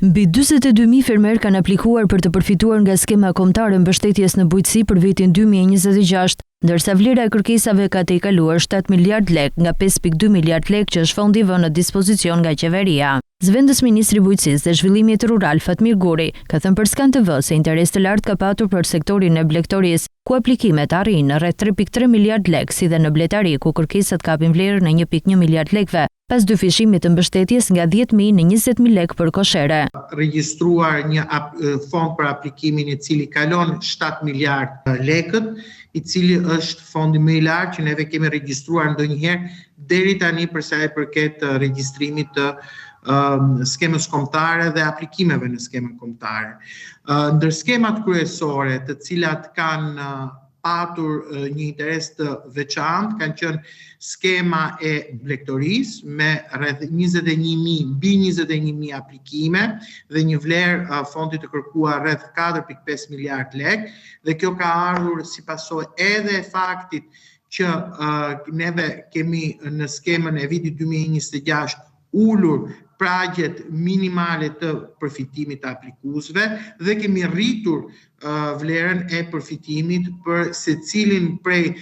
Mbi 42.000 fermer kanë aplikuar për të përfituar nga skema kombëtare mbështetjes në bujqësi për vitin 2026, ndërsa vlera e kërkesave ka tejkaluar 7 miliard lek nga 5.2 miliard lek që është fondi vënë në dispozicion nga qeveria. Zëvendës Ministri i Bujqësisë dhe Zhvillimit Rural Fatmir Guri ka thënë për Skan TV se interes të lartë ka patur për sektorin e blegtorisë, ku aplikimet arrin në rreth 3.3 miliard lek, si dhe në bletari ku kërkesat kapin vlerën në 1.1 miliard lekve, pas dyfishimit të mbështetjes nga 10.000 në 20.000 lek për koshere. Regjistruar një fond për aplikimin i cili kalon 7 miliard lekët, i cili është fondi më i lartë që neve kemi regjistruar ndonjëherë deri tani për sa i përket regjistrimit të skemës kombëtare dhe aplikimeve në skemën kombëtare. Ndër skemat kryesore të cilat kanë patur një interes të veçantë kanë qenë skema e blegtorisë me rreth 21.000 mbi 21.000 aplikime dhe një vlerë fondi të kërkuar rreth 4.5 miliard lek, dhe kjo ka ardhur si pasojë edhe e faktit që neve kemi në skemën e vitit 2026 ulur pragjet minimale të përfitimit të aplikuesve dhe kemi rritur vlerën e përfitimit për secilin prej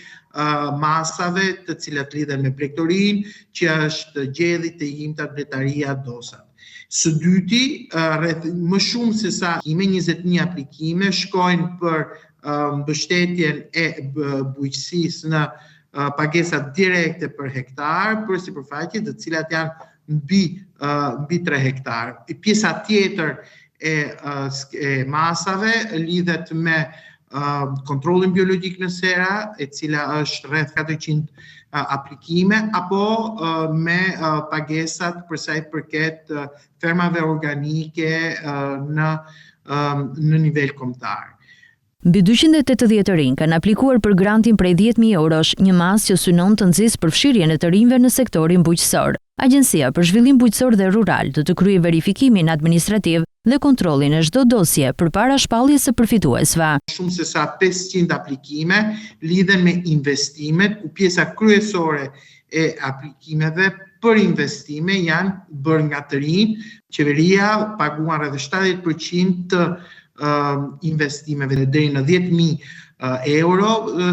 masave të cilat lidhen me blegtorinë, që është gjedhi, tejimtat, bletaria, dosat. Së dyti, rreth më shumë se sa 21 aplikime shkojnë për mbështetjen e bujqësisë në pagesat direkte për hektar, për sipërfaqe të cilat janë mbi 3 hektar. Pjesa tjetër e masave lidhet me kontrollin biologjik në sera, e cila është rreth 400 aplikime, apo me pagesat për sa i përket fermave organike në nivel kombëtar. Mbi 280 rinj kanë aplikuar për grantin prej 10.000 eurosh, një masë që synon të nxjisë përfshirjen e të rinjve në sektorin bujqësor. Agjencia për Zhvillim Bujqësor dhe Rural do të kryejë verifikimin administrativ dhe kontrollin e çdo dosje përpara shpalljes së përfituesve. Shumë se sa 500 aplikime lidhen me investimet, ku pjesa kryesore e aplikimeve për investime janë bërë nga të rinj. Qeveria paguan rreth 70% të investimeve deri në 10.000 euro,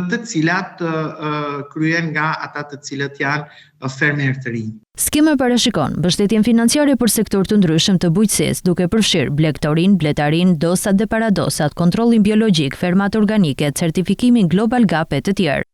të cilat kryen nga ata të cilët janë fermer të rinj. Skema parashikon mbështetjen financiare për sektor të ndryshëm të bujqësisë, duke përfshirë blegtorin, bletarin, dosat dhe paradosat, kontrollin biologjik, fermat organike, certifikimin Global Gap e të tjerë.